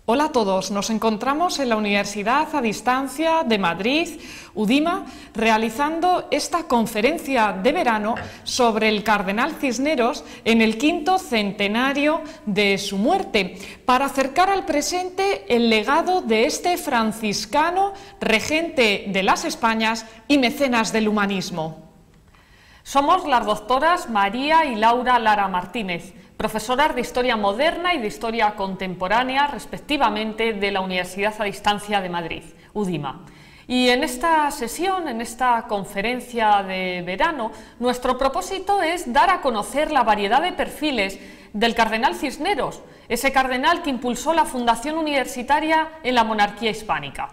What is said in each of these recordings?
Hola a todos, nos encontramos en la Universidad a Distancia de Madrid, UDIMA, realizando esta conferencia de verano sobre el cardenal Cisneros en el 5º centenario de su muerte, para acercar al presente el legado de este franciscano, regente de las Españas y mecenas del humanismo. Somos las doctoras María y Laura Lara Martínez, profesoras de Historia Moderna y de Historia Contemporánea, respectivamente, de la Universidad a Distancia de Madrid, UDIMA. Y en esta sesión, en esta conferencia de verano, nuestro propósito es dar a conocer la variedad de perfiles del cardenal Cisneros, ese cardenal que impulsó la fundación universitaria en la monarquía hispánica.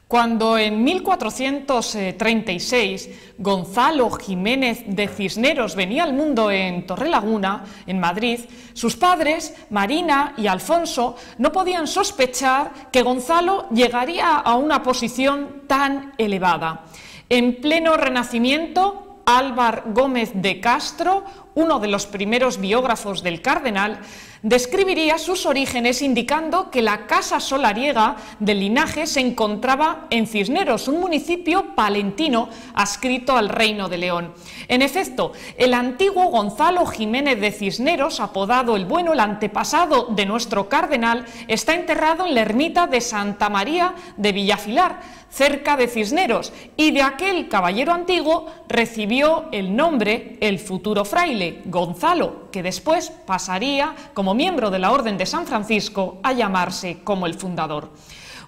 Cuando en 1436 Gonzalo Jiménez de Cisneros venía al mundo en Torrelaguna, en Madrid, sus padres, Marina y Alfonso, no podían sospechar que Gonzalo llegaría a una posición tan elevada. En pleno Renacimiento, Álvar Gómez de Castro, uno de los primeros biógrafos del cardenal, describiría sus orígenes indicando que la casa solariega del linaje se encontraba en Cisneros, un municipio palentino adscrito al Reino de León. En efecto, el antiguo Gonzalo Jiménez de Cisneros, apodado el Bueno, el antepasado de nuestro cardenal, está enterrado en la ermita de Santa María de Villafilar, cerca de Cisneros, y de aquel caballero antiguo recibió el nombre el futuro fraile, Gonzalo, que después pasaría, como miembro de la Orden de San Francisco, a llamarse como el fundador.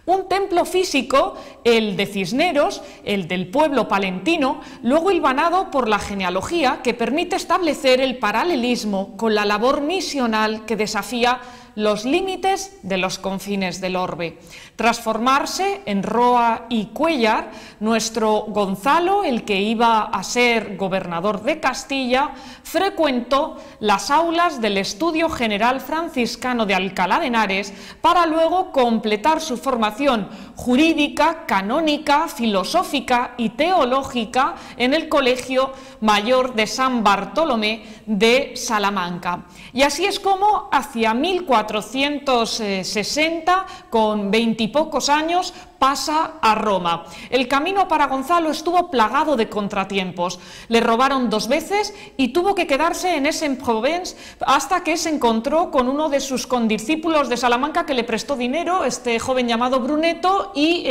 Un templo físico, el de Cisneros, el del pueblo palentino, luego hilvanado por la genealogía que permite establecer el paralelismo con la labor misional que desafía los límites de los confines del orbe. Tras formarse en Roa y Cuéllar, nuestro Gonzalo, el que iba a ser gobernador de Castilla, frecuentó las aulas del Estudio General Franciscano de Alcalá de Henares para luego completar su formación jurídica, canónica, filosófica y teológica en el Colegio Mayor de San Bartolomé de Salamanca. Y así es como hacia 1460, con 20 y pocos años, pasa a Roma. El camino para Gonzalo estuvo plagado de contratiempos. Le robaron 2 veces y tuvo que quedarse en Aix-en-Provence hasta que se encontró con uno de sus condiscípulos de Salamanca que le prestó dinero, este joven llamado Bruneto, y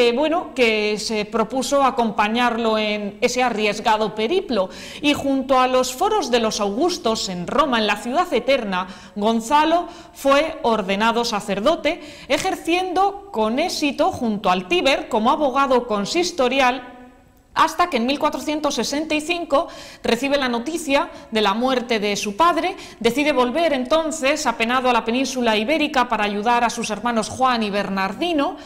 que se propuso acompañarlo en ese arriesgado periplo. Y junto a los foros de los Augustos en Roma, en la ciudad eterna, Gonzalo fue ordenado sacerdote, ejerciendo con éxito junto al Tíber como abogado consistorial, hasta que en 1465 recibe la noticia de la muerte de su padre. Decide volver entonces apenado a la península ibérica para ayudar a sus hermanos Juan y Bernardino,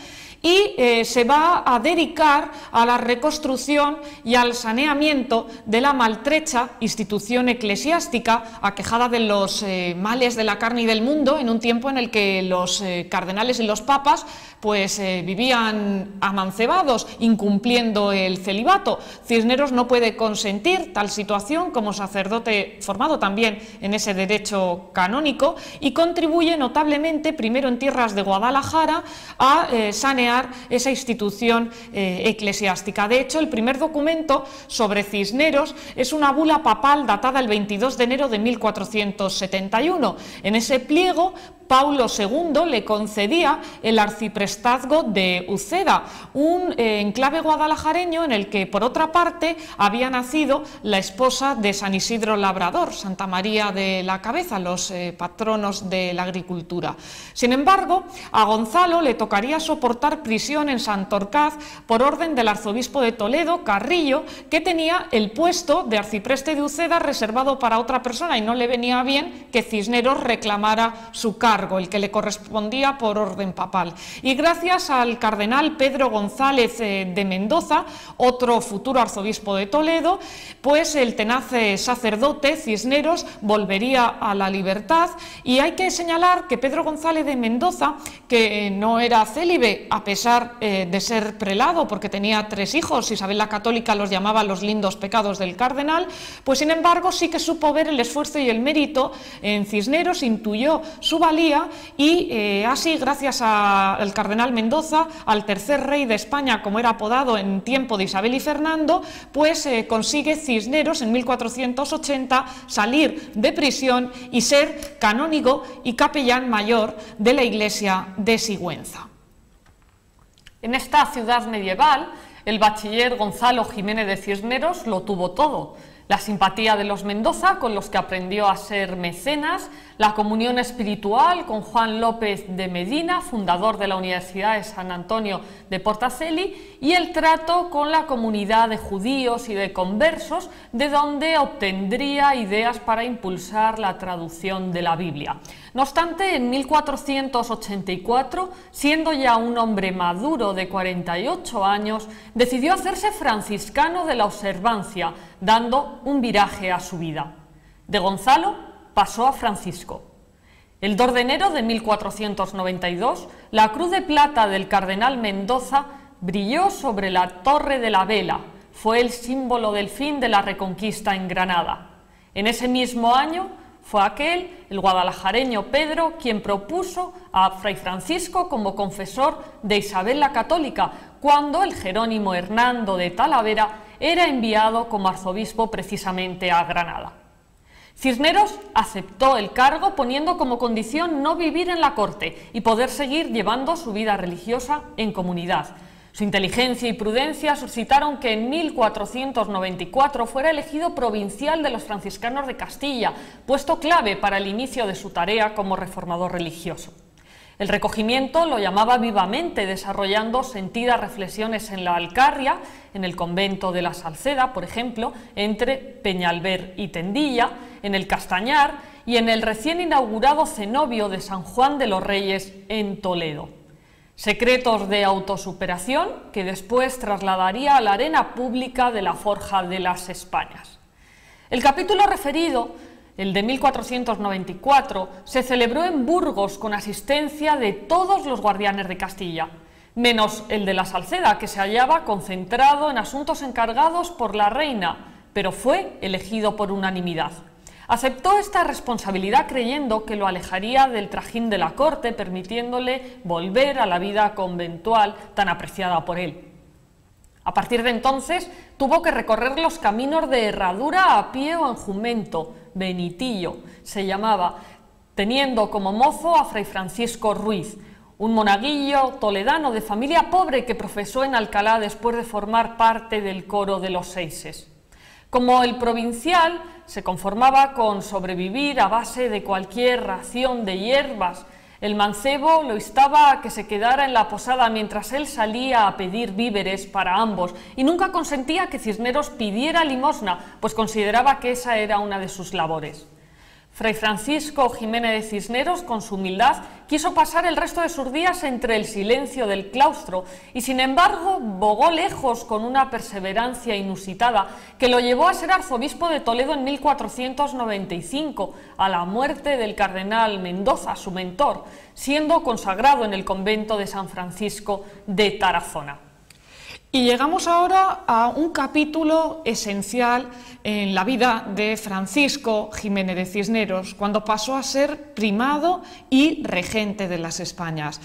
y se va a dedicar a la reconstrucción y al saneamiento de la maltrecha institución eclesiástica, aquejada de los males de la carne y del mundo, en un tiempo en el que los cardenales y los papas vivían amancebados, incumpliendo el celibato. Cisneros no puede consentir tal situación como sacerdote formado también en ese derecho canónico, y contribuye notablemente, primero en tierras de Guadalajara, a sanear esa institución eclesiástica. De hecho, el primer documento sobre Cisneros es una bula papal datada el 22 de enero de 1471. En ese pliego, Paulo II le concedía el arciprestazgo de Uceda, un enclave guadalajareño en el que, por otra parte, había nacido la esposa de San Isidro Labrador, Santa María de la Cabeza, los patronos de la agricultura. Sin embargo, a Gonzalo le tocaría soportar prisión en Santorcaz por orden del arzobispo de Toledo, Carrillo, que tenía el puesto de arcipreste de Uceda reservado para otra persona, y no le venía bien que Cisneros reclamara su cargo, el que le correspondía por orden papal. Y gracias al cardenal Pedro González de Mendoza, otro futuro arzobispo de Toledo, el tenaz sacerdote Cisneros volvería a la libertad. Y hay que señalar que Pedro González de Mendoza, que no era célibe a pesar de ser prelado, porque tenía 3 hijos, Isabel la Católica los llamaba los lindos pecados del cardenal, pues sin embargo sí que supo ver el esfuerzo y el mérito en Cisneros, intuyó su valía y así, gracias al cardenal Mendoza, al tercer rey de España, como era apodado en tiempo de Isabel y Fernando, pues consigue Cisneros en 1480 salir de prisión y ser canónigo y capellán mayor de la iglesia de Sigüenza. En esta ciudad medieval, el bachiller Gonzalo Jiménez de Cisneros lo tuvo todo: la simpatía de los Mendoza, con los que aprendió a ser mecenas, la comunión espiritual con Juan López de Medina, fundador de la Universidad de San Antonio de Portaceli, y el trato con la comunidad de judíos y de conversos, de donde obtendría ideas para impulsar la traducción de la Biblia. No obstante, en 1484, siendo ya un hombre maduro de 48 años, decidió hacerse franciscano de la observancia, dando un viraje a su vida. De Gonzalo pasó a Francisco. El 2 de enero de 1492, la cruz de plata del cardenal Mendoza brilló sobre la Torre de la Vela. Fue el símbolo del fin de la Reconquista en Granada. En ese mismo año fue el guadalajareño Pedro, quien propuso a Fray Francisco como confesor de Isabel la Católica, cuando el jerónimo Hernando de Talavera era enviado como arzobispo precisamente a Granada. Cisneros aceptó el cargo, poniendo como condición no vivir en la corte y poder seguir llevando su vida religiosa en comunidad. Su inteligencia y prudencia suscitaron que en 1494 fuera elegido provincial de los franciscanos de Castilla, puesto clave para el inicio de su tarea como reformador religioso. El recogimiento lo llamaba vivamente, desarrollando sentidas reflexiones en la Alcarria, en el convento de la Salceda, por ejemplo, entre Peñalver y Tendilla, en el Castañar y en el recién inaugurado cenobio de San Juan de los Reyes en Toledo. Secretos de autosuperación que después trasladaría a la arena pública de la Forja de las Españas. El capítulo referido, el de 1494, se celebró en Burgos con asistencia de todos los guardianes de Castilla, menos el de la Salceda, que se hallaba concentrado en asuntos encargados por la reina, pero fue elegido por unanimidad. Aceptó esta responsabilidad creyendo que lo alejaría del trajín de la corte, permitiéndole volver a la vida conventual tan apreciada por él. A partir de entonces tuvo que recorrer los caminos de Herradura a pie o en jumento, Benitillo se llamaba, teniendo como mozo a Fray Francisco Ruiz, un monaguillo toledano de familia pobre que profesó en Alcalá después de formar parte del coro de los Seises. Como el provincial, se conformaba con sobrevivir a base de cualquier ración de hierbas. El mancebo lo instaba a que se quedara en la posada mientras él salía a pedir víveres para ambos, y nunca consentía que Cisneros pidiera limosna, pues consideraba que esa era una de sus labores. Fray Francisco Jiménez de Cisneros, con su humildad, quiso pasar el resto de sus días entre el silencio del claustro y, sin embargo, bogó lejos con una perseverancia inusitada que lo llevó a ser arzobispo de Toledo en 1495, a la muerte del cardenal Mendoza, su mentor, siendo consagrado en el convento de San Francisco de Tarazona. Y llegamos ahora a un capítulo esencial en la vida de Francisco Jiménez de Cisneros, cuando pasó a ser primado y regente de las Españas.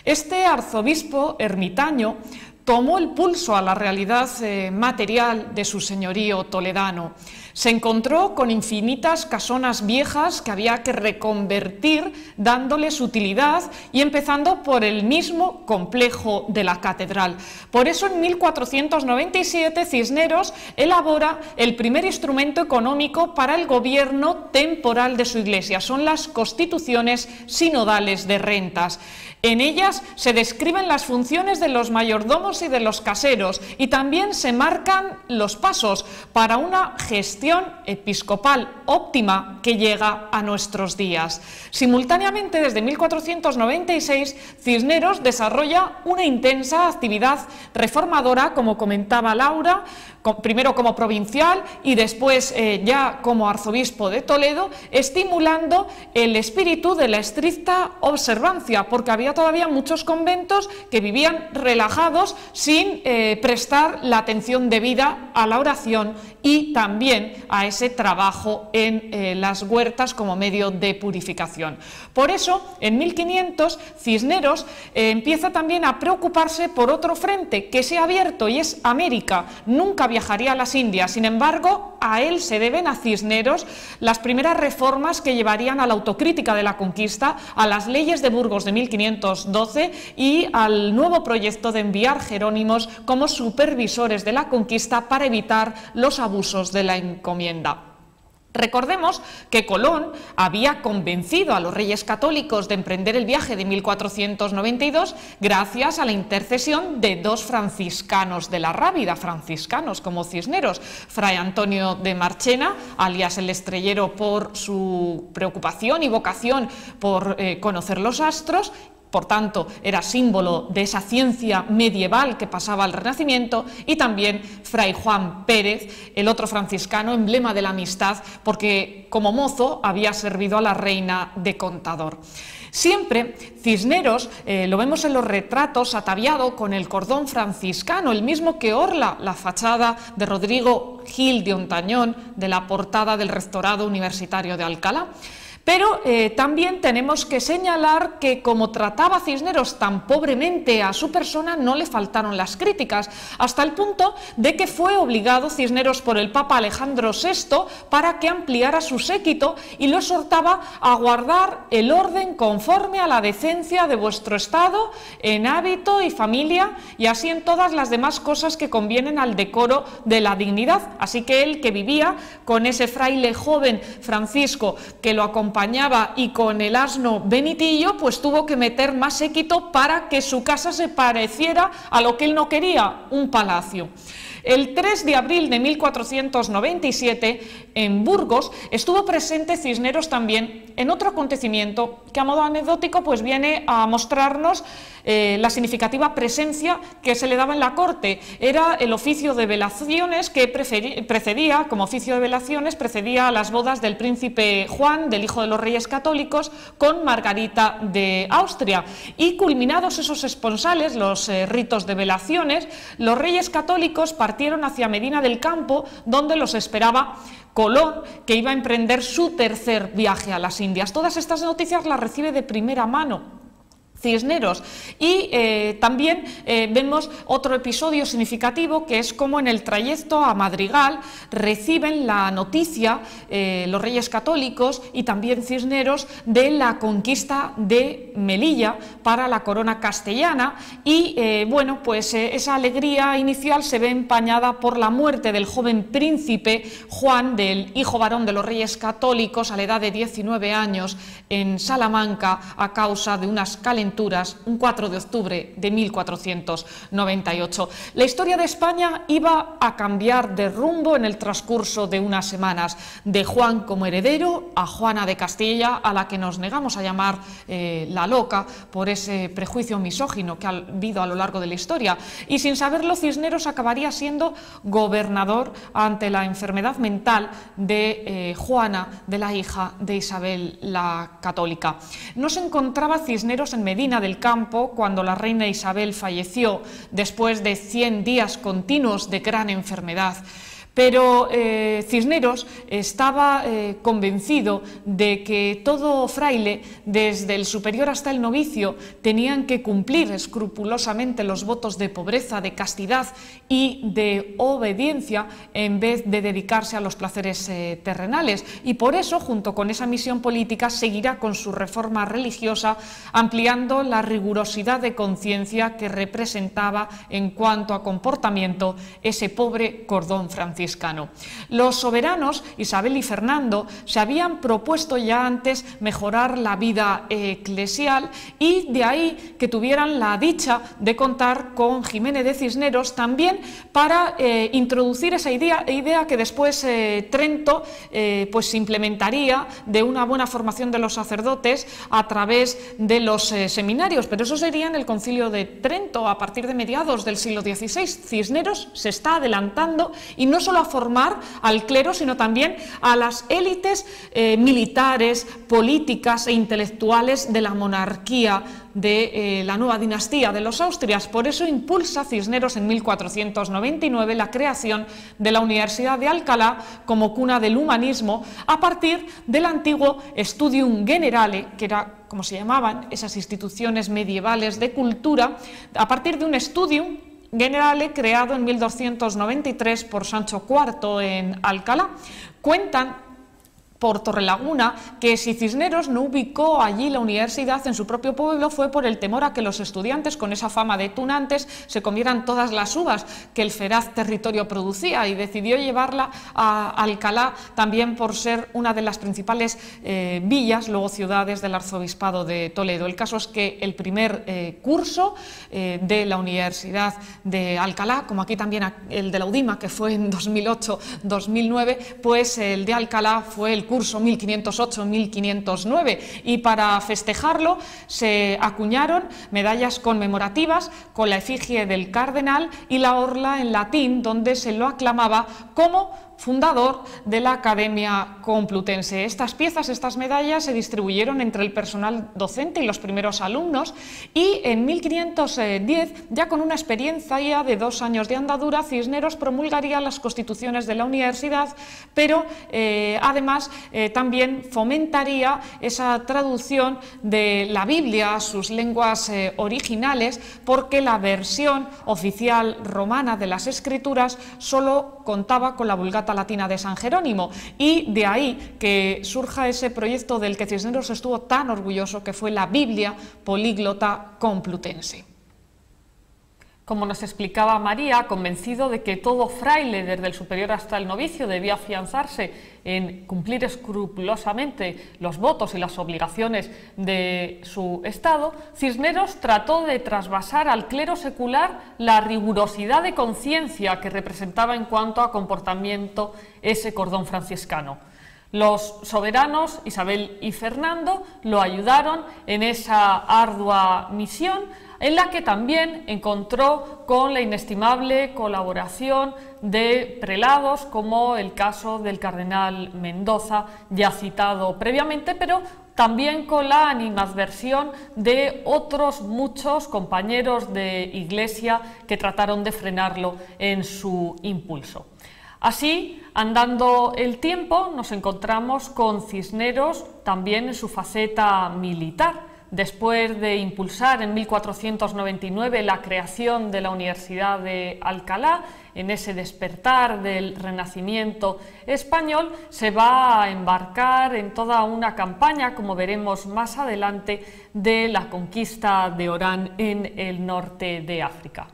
Este arzobispo ermitaño tomó el pulso a la realidad material de su señorío toledano. Se encontró con infinitas casonas viejas que había que reconvertir, dándoles utilidad y empezando por el mismo complejo de la catedral. Por eso en 1497 Cisneros elabora el primer instrumento económico para el gobierno temporal de su iglesia. Son las constituciones sinodales de rentas. En ellas se describen las funciones de los mayordomos y de los caseros y también se marcan los pasos para una gestión episcopal óptima que llega a nuestros días. Simultáneamente, desde 1496, Cisneros desarrolla una intensa actividad reformadora, como comentaba Laura, primero como provincial y después ya como arzobispo de Toledo, estimulando el espíritu de la estricta observancia, porque había todavía muchos conventos que vivían relajados sin prestar la atención debida a la oración y también a ese trabajo en las huertas como medio de purificación. Por eso, en 1500, Cisneros empieza también a preocuparse por otro frente que se ha abierto y es América. Nunca viajaría a las Indias, sin embargo, a él se deben, a Cisneros, las primeras reformas que llevarían a la autocrítica de la conquista, a las leyes de Burgos de 1512 y al nuevo proyecto de enviar jerónimos como supervisores de la conquista para evitar los abusos de la encomienda. Recordemos que Colón había convencido a los reyes católicos de emprender el viaje de 1492 gracias a la intercesión de dos franciscanos de la Rábida, franciscanos como Cisneros, Fray Antonio de Marchena, alias el Estrellero por su preocupación y vocación por conocer los astros. Por tanto, era símbolo de esa ciencia medieval que pasaba al Renacimiento, y también Fray Juan Pérez, el otro franciscano, emblema de la amistad, porque como mozo había servido a la reina de contador. Siempre Cisneros, lo vemos en los retratos, ataviado con el cordón franciscano, el mismo que orla la fachada de Rodrigo Gil de Ontañón de la portada del Rectorado Universitario de Alcalá. Pero también tenemos que señalar que como trataba Cisneros tan pobremente a su persona, no le faltaron las críticas, hasta el punto de que fue obligado Cisneros por el Papa Alejandro VI para que ampliara su séquito y lo exhortaba a guardar el orden conforme a la decencia de vuestro estado, en hábito y familia, y así en todas las demás cosas que convienen al decoro de la dignidad. Así que él, que vivía con ese fraile joven Francisco que lo acompañaba y con el asno Benitillo, pues tuvo que meter más séquito para que su casa se pareciera a lo que él no quería, un palacio. El 3 de abril de 1497, en Burgos, estuvo presente Cisneros también en otro acontecimiento que a modo anecdótico pues viene a mostrarnos la significativa presencia que se le daba en la corte. Era el oficio de velaciones que precedía, como oficio de velaciones, precedía a las bodas del príncipe Juan, del hijo de los reyes católicos, con Margarita de Austria. Y culminados esos esponsales, los ritos de velaciones, los reyes católicos partieron hacia Medina del Campo, donde los esperaba Colón, que iba a emprender su tercer viaje a las Indias. Todas estas noticias las recibe de primera mano Cisneros. Y también vemos otro episodio significativo, que es como en el trayecto a Madrigal reciben la noticia los reyes católicos y también Cisneros de la conquista de Melilla para la corona castellana, y bueno, pues esa alegría inicial se ve empañada por la muerte del joven príncipe Juan, del hijo varón de los reyes católicos, a la edad de 19 años en Salamanca, a causa de unas calenturas un 4 de octubre de 1498. La historia de España iba a cambiar de rumbo en el transcurso de unas semanas, de Juan como heredero a Juana de Castilla, a la que nos negamos a llamar la loca por ese prejuicio misógino que ha habido a lo largo de la historia, y sin saberlo Cisneros acabaría siendo gobernador ante la enfermedad mental de Juana, de la hija de Isabel la Católica. No se encontraba Cisneros en Medina del Campo cuando la reina Isabel falleció después de 100 días continuos de gran enfermedad. Pero Cisneros estaba convencido de que todo fraile, desde el superior hasta el novicio, tenían que cumplir escrupulosamente los votos de pobreza, de castidad y de obediencia, en vez de dedicarse a los placeres terrenales. Y por eso, junto con esa misión política, seguirá con su reforma religiosa, ampliando la rigurosidad de conciencia que representaba en cuanto a comportamiento ese pobre cordón franciscano. franciscano. Los soberanos, Isabel y Fernando, se habían propuesto ya antes mejorar la vida eclesial y de ahí que tuvieran la dicha de contar con Ximénez de Cisneros también para introducir esa idea que después Trento pues se implementaría de una buena formación de los sacerdotes a través de los seminarios, pero eso sería en el Concilio de Trento a partir de mediados del siglo XVI. Cisneros se está adelantando y no solo a formar al clero, sino también a las élites militares, políticas e intelectuales de la monarquía de la nueva dinastía de los Austrias. Por eso impulsa Cisneros en 1499 la creación de la Universidad de Alcalá como cuna del humanismo a partir del antiguo Studium Generale, que era como se llamaban esas instituciones medievales de cultura, a partir de un Studium Generale creado en 1293 por Sancho IV en Alcalá. Cuentan por Torrelaguna que si Cisneros no ubicó allí la universidad en su propio pueblo fue por el temor a que los estudiantes, con esa fama de tunantes, se comieran todas las uvas que el feraz territorio producía, y decidió llevarla a Alcalá también por ser una de las principales villas, luego ciudades del arzobispado de Toledo. El caso es que el primer curso de la Universidad de Alcalá, como aquí también el de la UDIMA, que fue en 2008-2009, pues el de Alcalá fue el curso 1508-1509, y para festejarlo se acuñaron medallas conmemorativas con la efigie del cardenal y la orla en latín, donde se lo aclamaba como fundador de la Academia Complutense. Estas piezas, estas medallas, se distribuyeron entre el personal docente y los primeros alumnos, y en 1510, ya con una experiencia de 2 años de andadura, Cisneros promulgaría las constituciones de la universidad, pero además también fomentaría esa traducción de la Biblia a sus lenguas originales, porque la versión oficial romana de las Escrituras solo contaba con la Vulgata latina de San Jerónimo, y de ahí que surja ese proyecto del que Cisneros estuvo tan orgulloso, que fue la Biblia Políglota Complutense. Como nos explicaba María, convencido de que todo fraile, desde el superior hasta el novicio, debía afianzarse en cumplir escrupulosamente los votos y las obligaciones de su Estado, Cisneros trató de trasvasar al clero secular la rigurosidad de conciencia que representaba en cuanto a comportamiento ese cordón franciscano. Los soberanos, Isabel y Fernando, lo ayudaron en esa ardua misión, en la que también encontró con la inestimable colaboración de prelados, como el caso del cardenal Mendoza, ya citado previamente, pero también con la animadversión de otros muchos compañeros de Iglesia que trataron de frenarlo en su impulso. Así, andando el tiempo, nos encontramos con Cisneros también en su faceta militar. Después de impulsar en 1499 la creación de la Universidad de Alcalá, en ese despertar del Renacimiento español, se va a embarcar en toda una campaña, como veremos más adelante, de la conquista de Orán en el norte de África.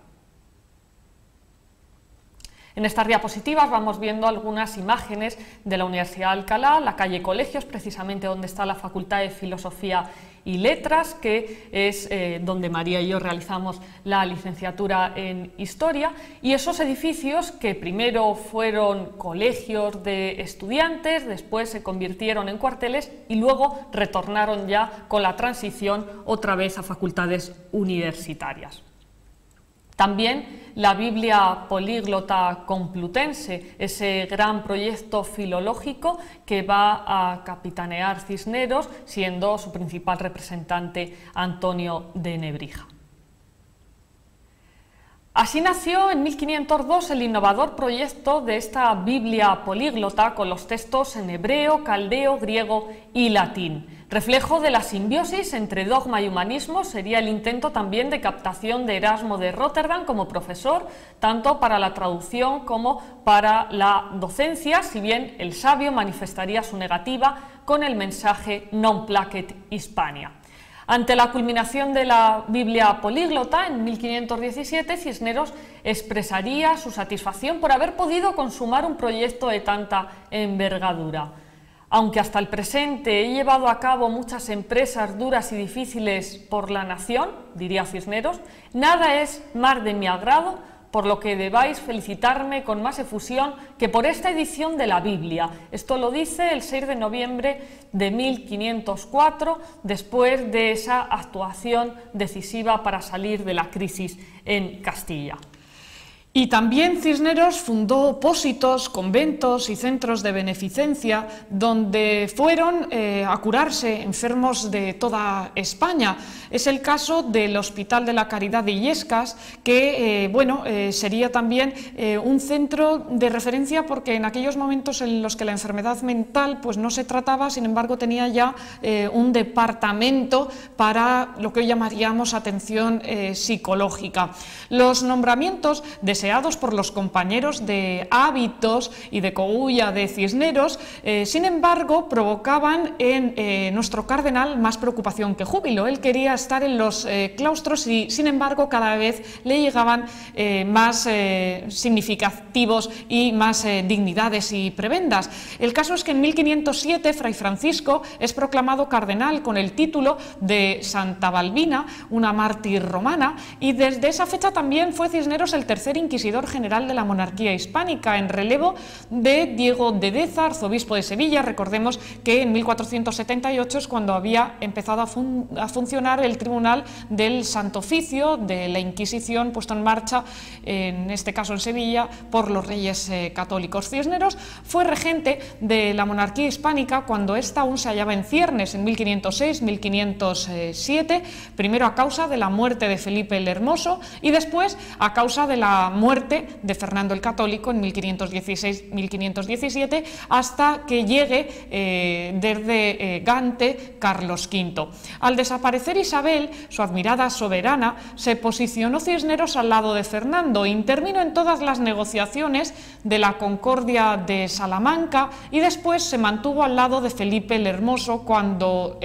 En estas diapositivas vamos viendo algunas imágenes de la Universidad de Alcalá, la calle Colegios, precisamente donde está la Facultad de Filosofía y Letras, que es donde María y yo realizamos la licenciatura en Historia, y esos edificios que primero fueron colegios de estudiantes, después se convirtieron en cuarteles y luego retornaron ya con la transición otra vez a facultades universitarias. También la Biblia Políglota Complutense, ese gran proyecto filológico que va a capitanear Cisneros, siendo su principal representante Antonio de Nebrija. Así nació en 1502 el innovador proyecto de esta Biblia políglota con los textos en hebreo, caldeo, griego y latín. Reflejo de la simbiosis entre dogma y humanismo sería el intento también de captación de Erasmo de Róterdam como profesor, tanto para la traducción como para la docencia, si bien el sabio manifestaría su negativa con el mensaje Non placet Hispania. Ante la culminación de la Biblia políglota, en 1517, Cisneros expresaría su satisfacción por haber podido consumar un proyecto de tanta envergadura. Aunque hasta el presente he llevado a cabo muchas empresas duras y difíciles por la nación, diría Cisneros, nada es más de mi agrado, por lo que debáis felicitarme con más efusión que por esta edición de la Biblia. Esto lo dice el 6 de noviembre de 1504, después de esa actuación decisiva para salir de la crisis en Castilla. Y también Cisneros fundó opósitos, conventos y centros de beneficencia donde fueron a curarse enfermos de toda España. Es el caso del Hospital de la Caridad de Illescas, que sería también un centro de referencia porque en aquellos momentos en los que la enfermedad mental pues no se trataba, sin embargo tenía ya un departamento para lo que hoy llamaríamos atención psicológica. Los nombramientos deseados por los compañeros de hábitos y de cogulla de Cisneros, sin embargo, provocaban en nuestro cardenal más preocupación que júbilo. Él quería estar en los claustros y, sin embargo, cada vez le llegaban más significativos y más dignidades y prebendas. El caso es que en 1507 Fray Francisco es proclamado cardenal con el título de Santa Balbina, una mártir romana, y desde esa fecha también fue Cisneros el tercer inquisidor general de la monarquía hispánica, en relevo de Diego de Deza, arzobispo de Sevilla. Recordemos que en 1478 es cuando había empezado a funcionar el Tribunal del Santo Oficio de la Inquisición, puesto en marcha, en este caso en Sevilla, por los reyes católicos. Cisneros fue regente de la monarquía hispánica cuando ésta aún se hallaba en ciernes, en 1506-1507, primero a causa de la muerte de Felipe el Hermoso y después a causa de la muerte de Fernando el Católico en 1516-1517, hasta que llegue desde Gante Carlos V. Al desaparecer Isabel, su admirada soberana, se posicionó Cisneros al lado de Fernando, intervino en todas las negociaciones de la Concordia de Salamanca y después se mantuvo al lado de Felipe el Hermoso cuando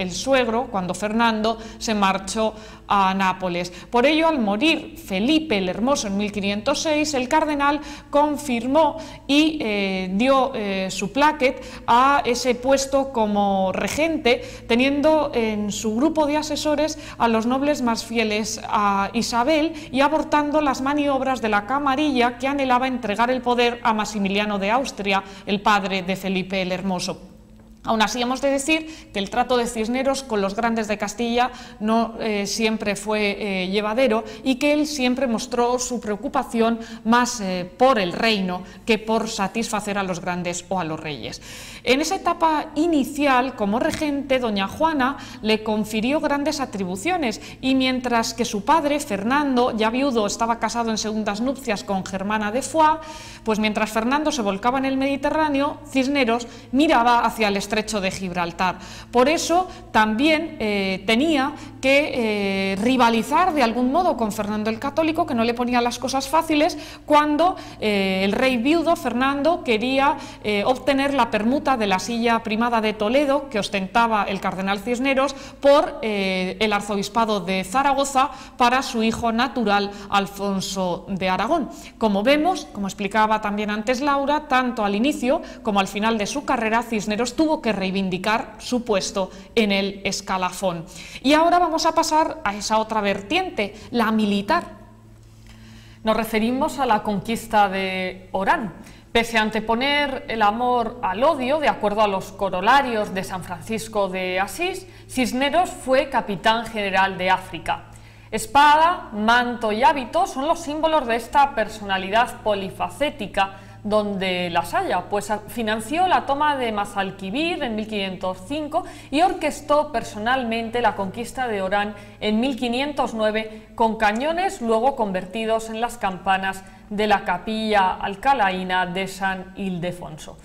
Fernando se marchó a Nápoles. Por ello, al morir Felipe el Hermoso en 1506, el cardenal confirmó y dio su plaquet a ese puesto como regente, teniendo en su grupo de asesores a los nobles más fieles a Isabel y abortando las maniobras de la camarilla que anhelaba entregar el poder a Maximiliano de Austria, el padre de Felipe el Hermoso. Aún así, hemos de decir que el trato de Cisneros con los grandes de Castilla no siempre fue llevadero y que él siempre mostró su preocupación más por el reino que por satisfacer a los grandes o a los reyes. En esa etapa inicial, como regente, doña Juana le confirió grandes atribuciones y mientras que su padre, Fernando, ya viudo, estaba casado en segundas nupcias con Germana de Foix, pues mientras Fernando se volcaba en el Mediterráneo, Cisneros miraba hacia el estrecho de Gibraltar. Por eso también tenía que rivalizar de algún modo con Fernando el Católico, que no le ponía las cosas fáciles cuando el rey viudo, Fernando, quería obtener la permuta de la silla primada de Toledo que ostentaba el cardenal Cisneros por el arzobispado de Zaragoza para su hijo natural Alfonso de Aragón. Como vemos, como explicaba también antes Laura, tanto al inicio como al final de su carrera, Cisneros tuvo que reivindicar su puesto en el escalafón. Y ahora vamos a pasar a esa otra vertiente, la militar. Nos referimos a la conquista de Orán. Pese a anteponer el amor al odio, de acuerdo a los corolarios de San Francisco de Asís, Cisneros fue capitán general de África. Espada, manto y hábito son los símbolos de esta personalidad polifacética donde las haya, pues financió la toma de Mazalquivir en 1505 y orquestó personalmente la conquista de Orán en 1509 con cañones luego convertidos en las campanas de la capilla alcalaína de San Ildefonso.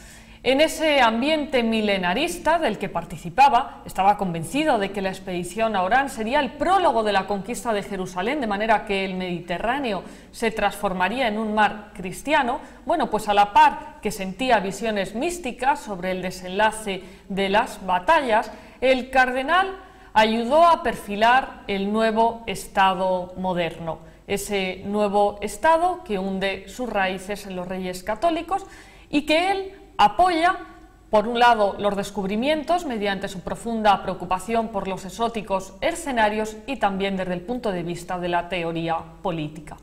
En ese ambiente milenarista del que participaba, estaba convencido de que la expedición a Orán sería el prólogo de la conquista de Jerusalén, de manera que el Mediterráneo se transformaría en un mar cristiano. Bueno, pues a la par que sentía visiones místicas sobre el desenlace de las batallas, el cardenal ayudó a perfilar el nuevo Estado moderno, ese nuevo Estado que hunde sus raíces en los reyes católicos y que él apoya, por un lado, los descubrimientos mediante su profunda preocupación por los exóticos escenarios y también desde el punto de vista de la teoría política.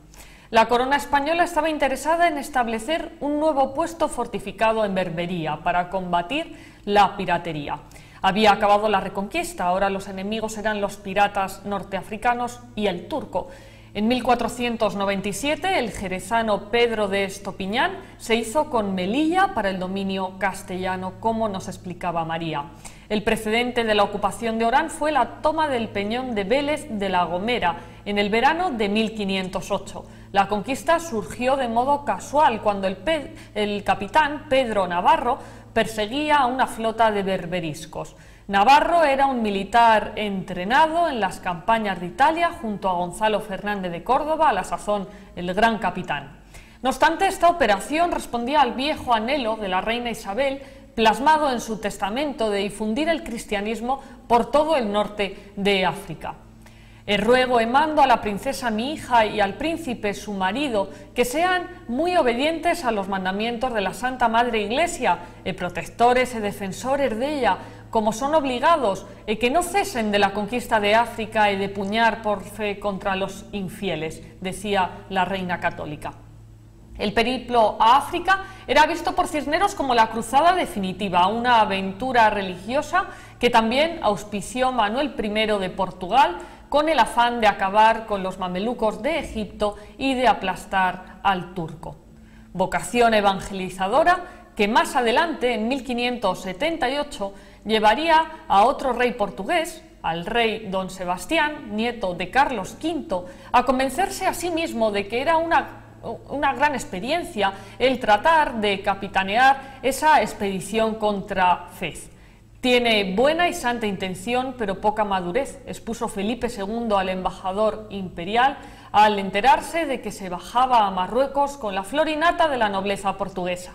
La corona española estaba interesada en establecer un nuevo puesto fortificado en Berbería para combatir la piratería. Había acabado la Reconquista, ahora los enemigos eran los piratas norteafricanos y el turco. En 1497 el jerezano Pedro de Estopiñán se hizo con Melilla para el dominio castellano, como nos explicaba María. El precedente de la ocupación de Orán fue la toma del peñón de Vélez de la Gomera en el verano de 1508. La conquista surgió de modo casual cuando el capitán Pedro Navarro perseguía a una flota de berberiscos. Navarro era un militar entrenado en las campañas de Italia junto a Gonzalo Fernández de Córdoba, a la sazón el gran capitán. No obstante, esta operación respondía al viejo anhelo de la reina Isabel, plasmado en su testamento, de difundir el cristianismo por todo el norte de África. Ruego e mando a la princesa mi hija y al príncipe su marido que sean muy obedientes a los mandamientos de la Santa Madre Iglesia, protectores y defensores de ella, como son obligados, que no cesen de la conquista de África y de puñar por fe contra los infieles, decía la reina católica. El periplo a África era visto por Cisneros como la cruzada definitiva, una aventura religiosa que también auspició Manuel I de Portugal, con el afán de acabar con los mamelucos de Egipto y de aplastar al turco. Vocación evangelizadora que más adelante, en 1578, llevaría a otro rey portugués, al rey Don Sebastián, nieto de Carlos V, a convencerse a sí mismo de que era una gran experiencia el tratar de capitanear esa expedición contra Fez. Tiene buena y santa intención, pero poca madurez, expuso Felipe II al embajador imperial al enterarse de que se bajaba a Marruecos con la flor y nata de la nobleza portuguesa.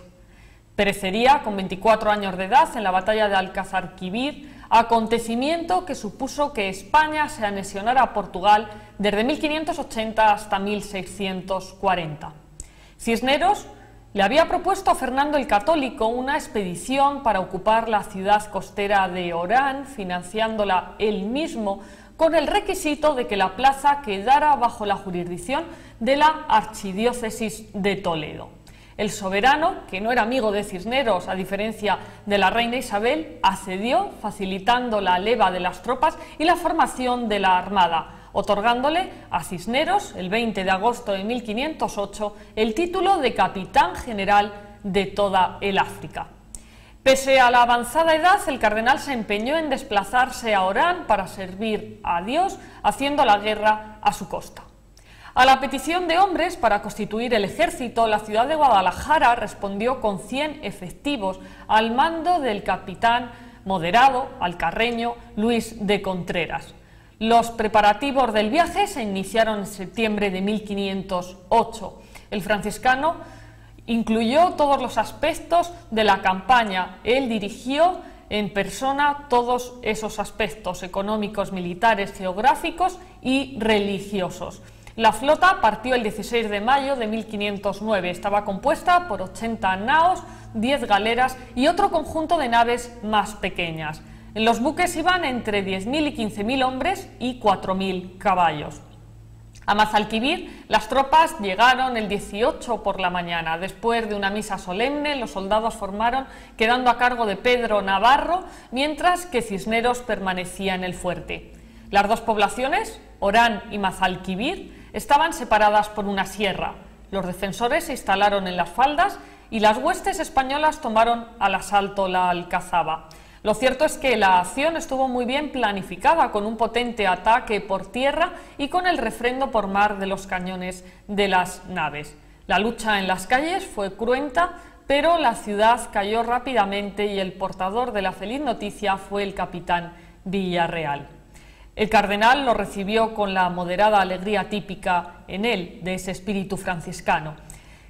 Perecería con 24 años de edad en la batalla de Alcázarquivir, acontecimiento que supuso que España se anexionara a Portugal desde 1580 hasta 1640. Cisneros le había propuesto a Fernando el Católico una expedición para ocupar la ciudad costera de Orán, financiándola él mismo, con el requisito de que la plaza quedara bajo la jurisdicción de la archidiócesis de Toledo. El soberano, que no era amigo de Cisneros, a diferencia de la reina Isabel, accedió, facilitando la leva de las tropas y la formación de la armada, otorgándole a Cisneros, el 20 de agosto de 1508, el título de capitán general de toda el África. Pese a la avanzada edad, el cardenal se empeñó en desplazarse a Orán para servir a Dios, haciendo la guerra a su costa. A la petición de hombres para constituir el ejército, la ciudad de Guadalajara respondió con 100 efectivos al mando del capitán moderado, alcarreño, Luis de Contreras. Los preparativos del viaje se iniciaron en septiembre de 1508. El franciscano incluyó todos los aspectos de la campaña. Él dirigió en persona todos esos aspectos económicos, militares, geográficos y religiosos. La flota partió el 16 de mayo de 1509. Estaba compuesta por 80 naos, 10 galeras y otro conjunto de naves más pequeñas. En los buques iban entre 10.000 y 15.000 hombres y 4.000 caballos. A Mazalquivir las tropas llegaron el 18 por la mañana. Después de una misa solemne, los soldados formaron, quedando a cargo de Pedro Navarro, mientras que Cisneros permanecía en el fuerte. Las dos poblaciones, Orán y Mazalquivir, estaban separadas por una sierra. Los defensores se instalaron en las faldas y las huestes españolas tomaron al asalto la Alcazaba. Lo cierto es que la acción estuvo muy bien planificada, con un potente ataque por tierra y con el refrendo por mar de los cañones de las naves. La lucha en las calles fue cruenta, pero la ciudad cayó rápidamente y el portador de la feliz noticia fue el capitán Villarreal. El cardenal lo recibió con la moderada alegría típica en él de ese espíritu franciscano,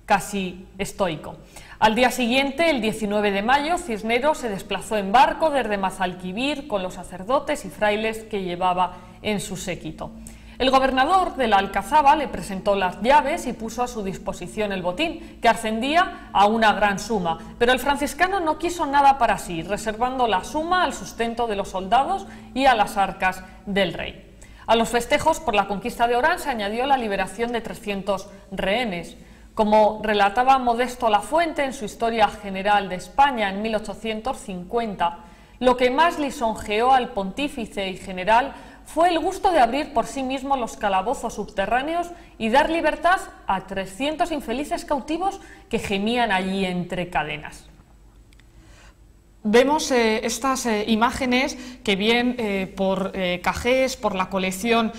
casi estoico. Al día siguiente, el 19 de mayo, Cisneros se desplazó en barco desde Mazalquivir con los sacerdotes y frailes que llevaba en su séquito. El gobernador de la Alcazaba le presentó las llaves y puso a su disposición el botín, que ascendía a una gran suma, pero el franciscano no quiso nada para sí, reservando la suma al sustento de los soldados y a las arcas del rey. A los festejos por la conquista de Orán se añadió la liberación de 300 rehenes. Como relataba Modesto Lafuente en su Historia General de España en 1850, lo que más lisonjeó al pontífice y general fue el gusto de abrir por sí mismo los calabozos subterráneos y dar libertad a 300 infelices cautivos que gemían allí entre cadenas. Vemos estas imágenes que bien por Cajés, por la colección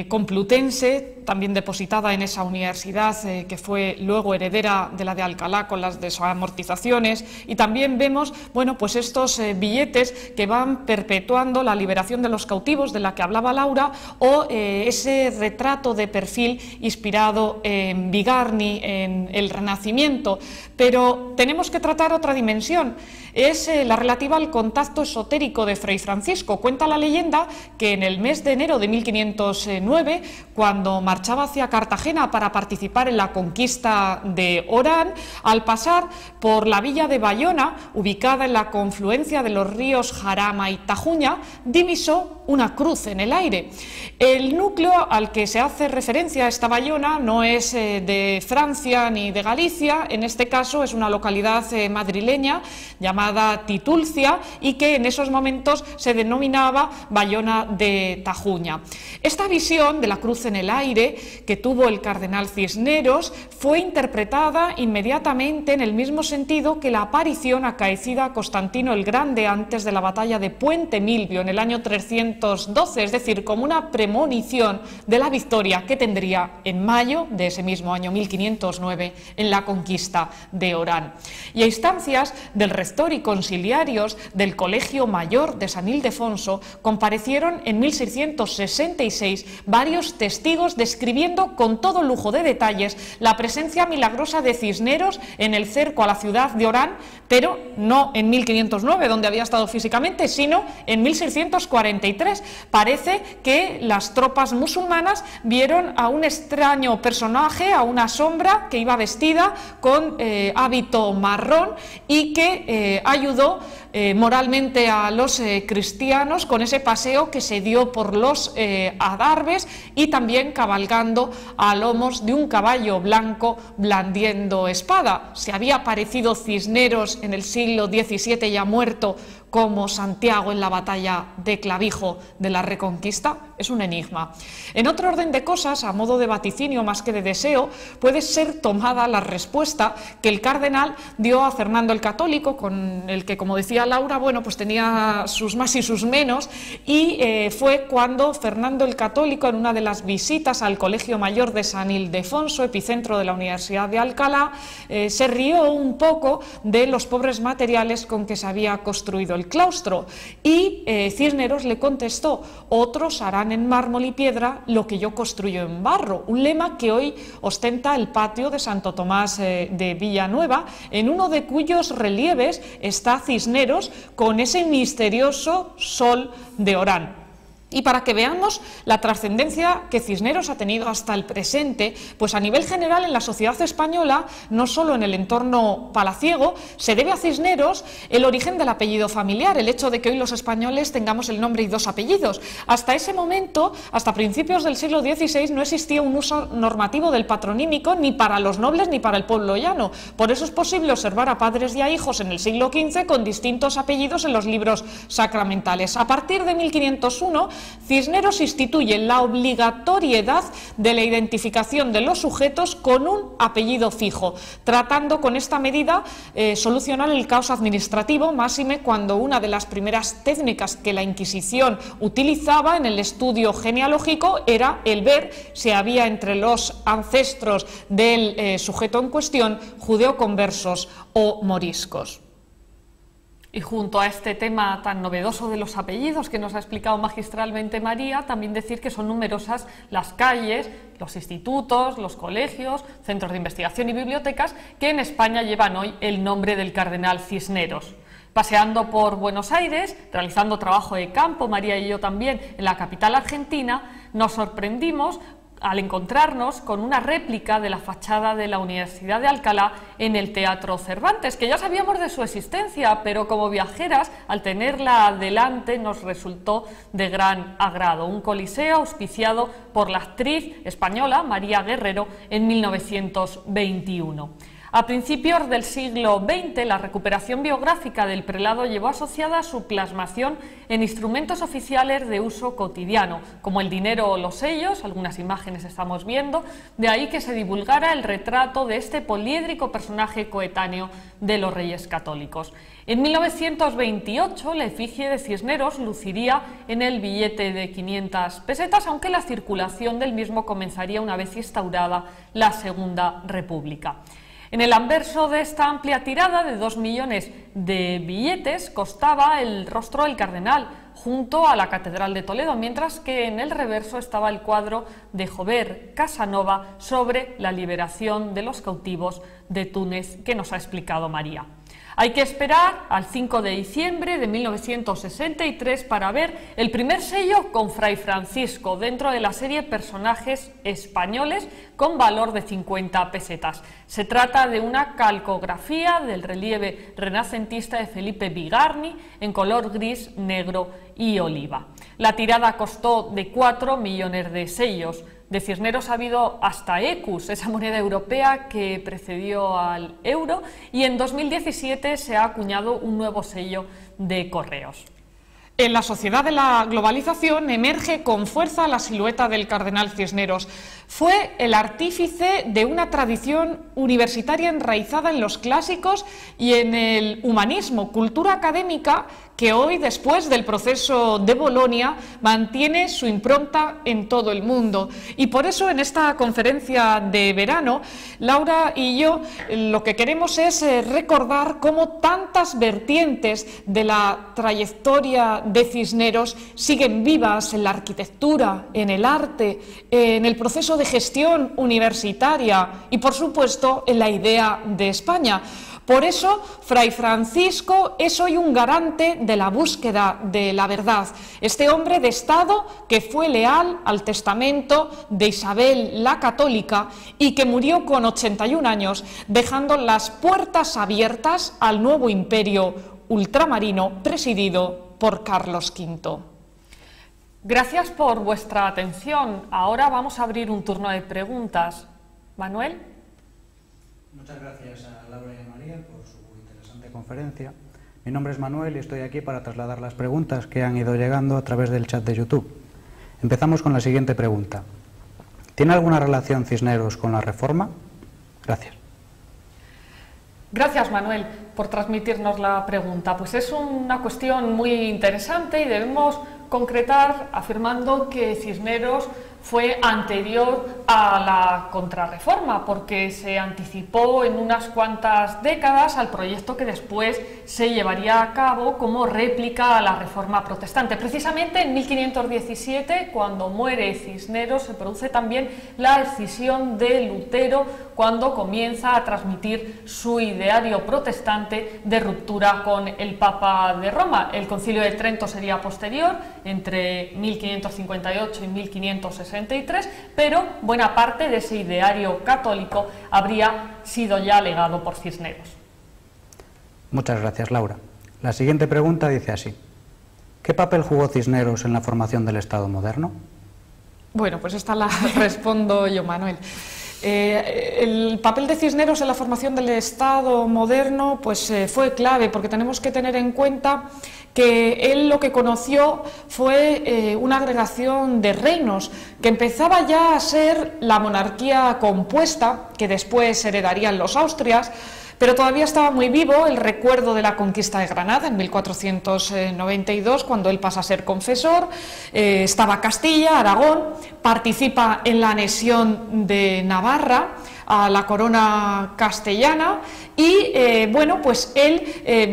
complutense, también depositada en esa universidad que fue luego heredera de la de Alcalá con las desamortizaciones, y también vemos, bueno, pues estos billetes que van perpetuando la liberación de los cautivos de la que hablaba Laura, o ese retrato de perfil inspirado en Bigarny, en el Renacimiento. Pero tenemos que tratar otra dimensión, es la relativa al contacto esotérico de Fray Francisco. Cuenta la leyenda que en el mes de enero de 1509, cuando marchaba hacia Cartagena para participar en la conquista de Orán, al pasar por la villa de Bayona, ubicada en la confluencia de los ríos Jarama y Tajuña, divisó una cruz en el aire. El núcleo al que se hace referencia esta Bayona no es de Francia ni de Galicia, en este caso es una localidad madrileña llamada Titulcia, y que en esos momentos se denominaba Bayona de Tajuña. Esta visión de la cruz en el aire que tuvo el cardenal Cisneros fue interpretada inmediatamente en el mismo sentido que la aparición acaecida a Constantino el Grande antes de la batalla de Puente Milvio en el año 312, es decir, como una premonición de la victoria que tendría en mayo de ese mismo año 1509 en la conquista de Orán. Y a instancias del rector y conciliarios del Colegio Mayor de San Ildefonso comparecieron en 1666 varios testigos describiendo con todo lujo de detalles la presencia milagrosa de Cisneros en el cerco a la ciudad de Orán, pero no en 1509, donde había estado físicamente, sino en 1643. Parece que las tropas musulmanas vieron a un extraño personaje, a una sombra que iba vestida con hábito marrón y que ayudó moralmente a los cristianos con ese paseo que se dio por los adarves, y también cabalgando a lomos de un caballo blanco blandiendo espada. ¿Se había aparecido Cisneros en el siglo XVII ya muerto como Santiago en la batalla de Clavijo de la Reconquista? Es un enigma. En otro orden de cosas, a modo de vaticinio más que de deseo, puede ser tomada la respuesta que el cardenal dio a Fernando el Católico, con el que, como decía Laura, bueno, pues tenía sus más y sus menos, y fue cuando Fernando el Católico, en una de las visitas al Colegio Mayor de San Ildefonso, epicentro de la Universidad de Alcalá, se rió un poco de los pobres materiales con que se había construido el claustro, y Cisneros le contestó: otros harán en mármol y piedra lo que yo construyo en barro, un lema que hoy ostenta el patio de Santo Tomás de Villanueva, en uno de cuyos relieves está Cisneros con ese misterioso sol de Orán. Y para que veamos la trascendencia que Cisneros ha tenido hasta el presente, pues a nivel general en la sociedad española, no solo en el entorno palaciego, se debe a Cisneros el origen del apellido familiar, el hecho de que hoy los españoles tengamos el nombre y dos apellidos. Hasta ese momento, hasta principios del siglo XVI, no existía un uso normativo del patronímico ni para los nobles ni para el pueblo llano. Por eso es posible observar a padres y a hijos en el siglo XV con distintos apellidos en los libros sacramentales. A partir de 1501, Cisneros instituye la obligatoriedad de la identificación de los sujetos con un apellido fijo, tratando con esta medida solucionar el caos administrativo, máxime cuando una de las primeras técnicas que la Inquisición utilizaba en el estudio genealógico era el ver si había entre los ancestros del sujeto en cuestión judeoconversos o moriscos. Y junto a este tema tan novedoso de los apellidos que nos ha explicado magistralmente María, también decir que son numerosas las calles, los institutos, los colegios, centros de investigación y bibliotecas que en España llevan hoy el nombre del cardenal Cisneros. Paseando por Buenos Aires, realizando trabajo de campo, María y yo también, en la capital argentina, nos sorprendimos al encontrarnos con una réplica de la fachada de la Universidad de Alcalá en el Teatro Cervantes, que ya sabíamos de su existencia, pero como viajeras, al tenerla delante, nos resultó de gran agrado. Un coliseo auspiciado por la actriz española María Guerrero en 1921. A principios del siglo XX, la recuperación biográfica del prelado llevó asociada su plasmación en instrumentos oficiales de uso cotidiano, como el dinero o los sellos, algunas imágenes estamos viendo, de ahí que se divulgara el retrato de este poliédrico personaje coetáneo de los Reyes Católicos. En 1928, la efigie de Cisneros luciría en el billete de 500 pesetas, aunque la circulación del mismo comenzaría una vez instaurada la Segunda República. En el anverso de esta amplia tirada de 2 millones de billetes costaba el rostro del cardenal junto a la Catedral de Toledo, mientras que en el reverso estaba el cuadro de Jover Casanova sobre la liberación de los cautivos de Túnez que nos ha explicado María. Hay que esperar al 5 de diciembre de 1963 para ver el primer sello con Fray Francisco dentro de la serie Personajes Españoles con valor de 50 pesetas. Se trata de una calcografía del relieve renacentista de Felipe Bigarni en color gris, negro y oliva. La tirada costó de 4 millones de sellos. De Cisneros ha habido hasta ecus, esa moneda europea que precedió al euro, y en 2017 se ha acuñado un nuevo sello de correos. En la sociedad de la globalización emerge con fuerza la silueta del cardenal Cisneros. Fue el artífice de una tradición universitaria enraizada en los clásicos y en el humanismo, cultura académica que hoy, después del proceso de Bolonia, mantiene su impronta en todo el mundo. Y por eso en esta conferencia de verano, Laura y yo lo que queremos es recordar cómo tantas vertientes de la trayectoria de Cisneros siguen vivas en la arquitectura, en el arte, en el proceso de gestión universitaria y, por supuesto, en la idea de España. Por eso, Fray Francisco es hoy un garante de la búsqueda de la verdad. Este hombre de Estado que fue leal al testamento de Isabel la Católica y que murió con 81 años, dejando las puertas abiertas al nuevo imperio ultramarino presidido por Carlos V. Gracias por vuestra atención. Ahora vamos a abrir un turno de preguntas. Manuel. Muchas gracias a Laura y a María por su interesante conferencia. Mi nombre es Manuel y estoy aquí para trasladar las preguntas que han ido llegando a través del chat de YouTube. Empezamos con la siguiente pregunta. ¿Tiene alguna relación Cisneros con la Reforma? Gracias. Gracias, Manuel, por transmitirnos la pregunta. Pues es una cuestión muy interesante y debemos concretar afirmando que Cisneros fue anterior a la Contrarreforma, porque se anticipó en unas cuantas décadas al proyecto que después se llevaría a cabo como réplica a la Reforma protestante. Precisamente en 1517, cuando muere Cisneros, se produce también la escisión de Lutero, cuando comienza a transmitir su ideario protestante de ruptura con el Papa de Roma. El Concilio de Trento sería posterior, entre 1558 y 1563, pero buena parte de ese ideario católico habría sido ya legado por Cisneros. Muchas gracias, Laura. La siguiente pregunta dice así: ¿qué papel jugó Cisneros en la formación del Estado moderno? Bueno, pues esta la respondo yo, Manuel. El papel de Cisneros en la formación del Estado moderno pues, fue clave, porque tenemos que tener en cuenta que él lo que conoció fue una agregación de reinos, que empezaba ya a ser la monarquía compuesta, que después heredarían los Austrias, pero todavía estaba muy vivo el recuerdo de la conquista de Granada en 1492, cuando él pasa a ser confesor. Estaba Castilla, Aragón, participa en la anexión de Navarra, a la corona castellana y bueno, pues él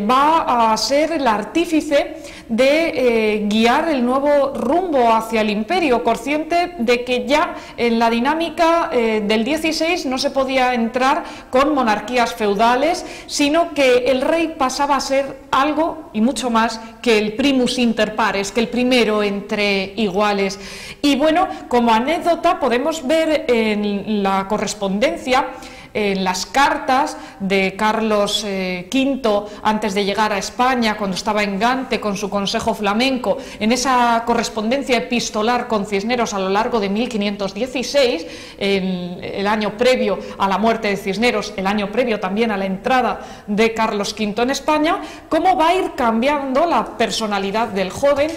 va a ser el artífice de guiar el nuevo rumbo hacia el imperio, consciente de que ya en la dinámica del 16 no se podía entrar con monarquías feudales, sino que el rey pasaba a ser algo y mucho más que el primus inter pares, que el primero entre iguales. Y bueno, como anécdota podemos ver en la correspondencia, en las cartas de Carlos V antes de llegar a España, cuando estaba en Gante con su consejo flamenco, en esa correspondencia epistolar con Cisneros a lo largo de 1516, el año previo a la muerte de Cisneros, el año previo también a la entrada de Carlos V en España, cómo va a ir cambiando la personalidad del joven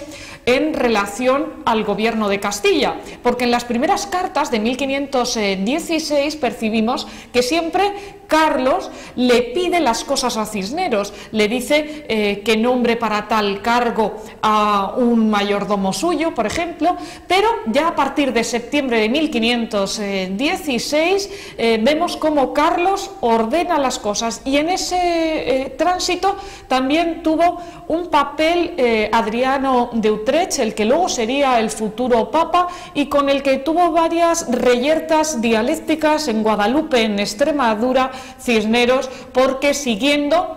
en relación al gobierno de Castilla, porque en las primeras cartas de 1516 percibimos que siempre Carlos le pide las cosas a Cisneros, le dice que nombre para tal cargo a un mayordomo suyo, por ejemplo, pero ya a partir de septiembre de 1516 vemos cómo Carlos ordena las cosas, y en ese tránsito también tuvo un papel Adriano de Utrecht, el que luego sería el futuro papa, y con el que tuvo varias reyertas dialécticas en Guadalupe, en Extremadura, Cisneros, porque siguiendo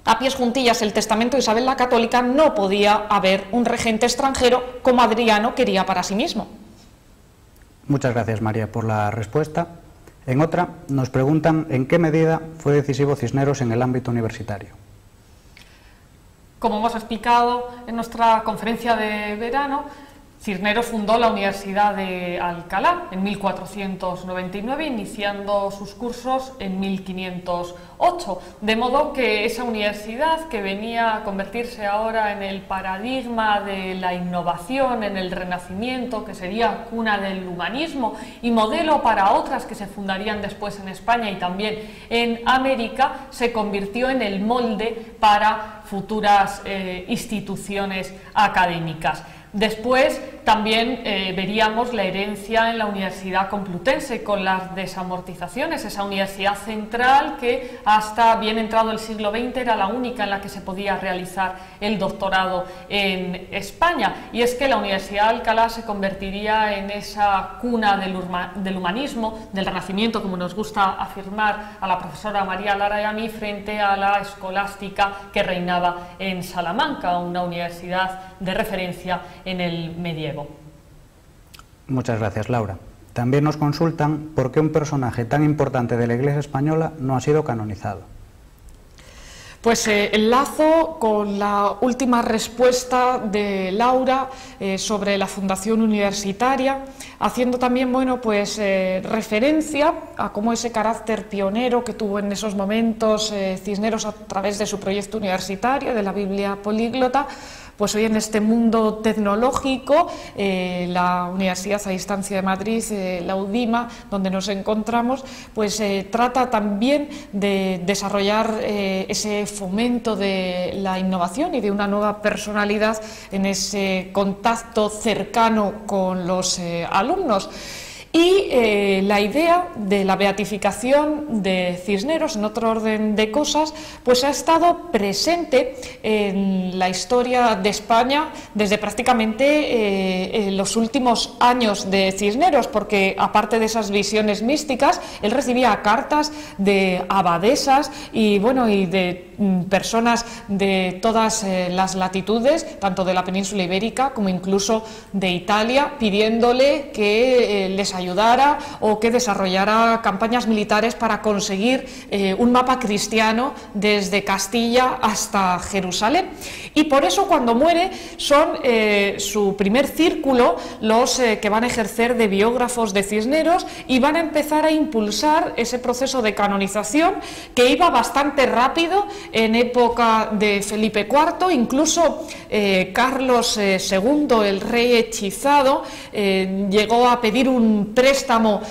a pies juntillas el testamento de Isabel la Católica no podía haber un regente extranjero como Adriano quería para sí mismo. Muchas gracias, María, por la respuesta. En otra, nos preguntan en qué medida fue decisivo Cisneros en el ámbito universitario. Como hemos explicado en nuestra conferencia de verano, Cisneros fundó la Universidad de Alcalá en 1499, iniciando sus cursos en 1508, de modo que esa universidad, que venía a convertirse ahora en el paradigma de la innovación, en el Renacimiento, que sería cuna del humanismo y modelo para otras que se fundarían después en España y también en América, se convirtió en el molde para futuras instituciones académicas. Después también veríamos la herencia en la Universidad Complutense con las desamortizaciones, esa universidad central que hasta bien entrado el siglo XX era la única en la que se podía realizar el doctorado en España. Y es que la Universidad de Alcalá se convertiría en esa cuna del humanismo, del Renacimiento, como nos gusta afirmar a la profesora María Lara y a mí, frente a la escolástica que reinaba en Salamanca, una universidad de referencia en el medievo. Muchas gracias, Laura. También nos consultan por qué un personaje tan importante de la Iglesia española no ha sido canonizado. Pues enlazo con la última respuesta de Laura sobre la Fundación Universitaria, haciendo también, bueno, pues referencia a cómo ese carácter pionero que tuvo en esos momentos Cisneros a través de su proyecto universitario, de la Biblia políglota, pues hoy en este mundo tecnológico, la Universidad a Distancia de Madrid, la UDIMA, donde nos encontramos, pues trata también de desarrollar ese fomento de la innovación y de una nueva personalidad en ese contacto cercano con los alumnos. Y la idea de la beatificación de Cisneros, en otro orden de cosas, pues ha estado presente en la historia de España desde prácticamente los últimos años de Cisneros, porque aparte de esas visiones místicas, él recibía cartas de abadesas y, bueno, y de personas de todas las latitudes, tanto de la península ibérica como incluso de Italia, pidiéndole que les ayudara o que desarrollara campañas militares para conseguir un mapa cristiano desde Castilla hasta Jerusalén. Y por eso, cuando muere, son su primer círculo los que van a ejercer de biógrafos de Cisneros y van a empezar a impulsar ese proceso de canonización que iba bastante rápido en época de Felipe IV. Incluso Carlos II, el rey hechizado, llegó a pedir un préstamo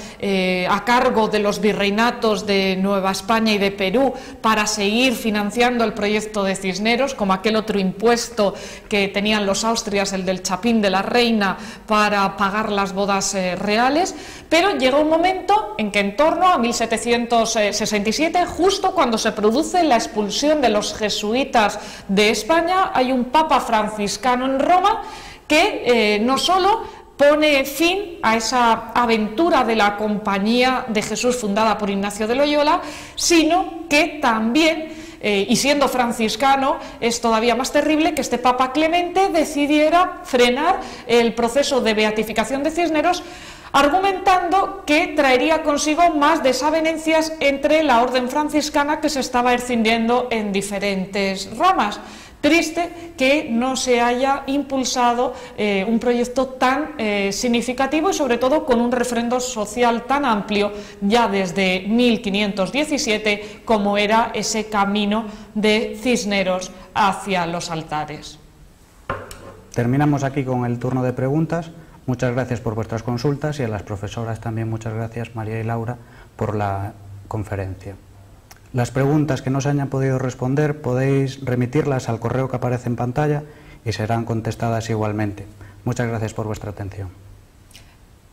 a cargo de los virreinatos de Nueva España y de Perú para seguir financiando el proyecto de Cisneros, como aquel otro impuesto que tenían los austrias, el del chapín de la reina, para pagar las bodas reales, pero llegó un momento en que en torno a 1767, justo cuando se produce la expulsión de los jesuitas de España, hay un papa franciscano en Roma que no solo pone fin a esa aventura de la Compañía de Jesús fundada por Ignacio de Loyola, sino que también, y siendo franciscano, es todavía más terrible que este Papa Clemente decidiera frenar el proceso de beatificación de Cisneros, argumentando que traería consigo más desavenencias entre la orden franciscana, que se estaba escindiendo en diferentes ramas. Triste que no se haya impulsado un proyecto tan significativo y sobre todo con un refrendo social tan amplio ya desde 1517 como era ese camino de Cisneros hacia los altares. Terminamos aquí con el turno de preguntas. Muchas gracias por vuestras consultas y a las profesoras también muchas gracias, María y Laura, por la conferencia. Las preguntas que no se hayan podido responder podéis remitirlas al correo que aparece en pantalla y serán contestadas igualmente. Muchas gracias por vuestra atención.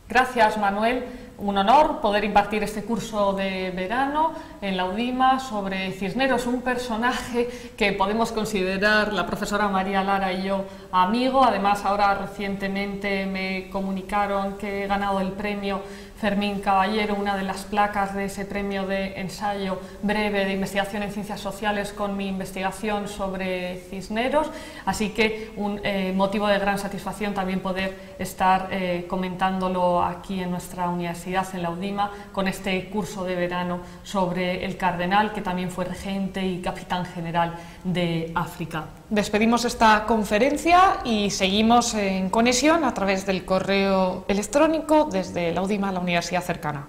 Gracias, Manuel. Un honor poder impartir este curso de verano en la UDIMA sobre Cisneros, un personaje que podemos considerar, la profesora María Lara y yo, amigo. Además, ahora recientemente me comunicaron que he ganado el premio Fermín Caballero, una de las placas de ese premio de ensayo breve de investigación en ciencias sociales con mi investigación sobre Cisneros, así que un motivo de gran satisfacción también poder estar comentándolo aquí en nuestra universidad, en la UDIMA, con este curso de verano sobre el cardenal, que también fue regente y capitán general de África. Despedimos esta conferencia y seguimos en conexión a través del correo electrónico desde la UDIMA, la universidad cercana.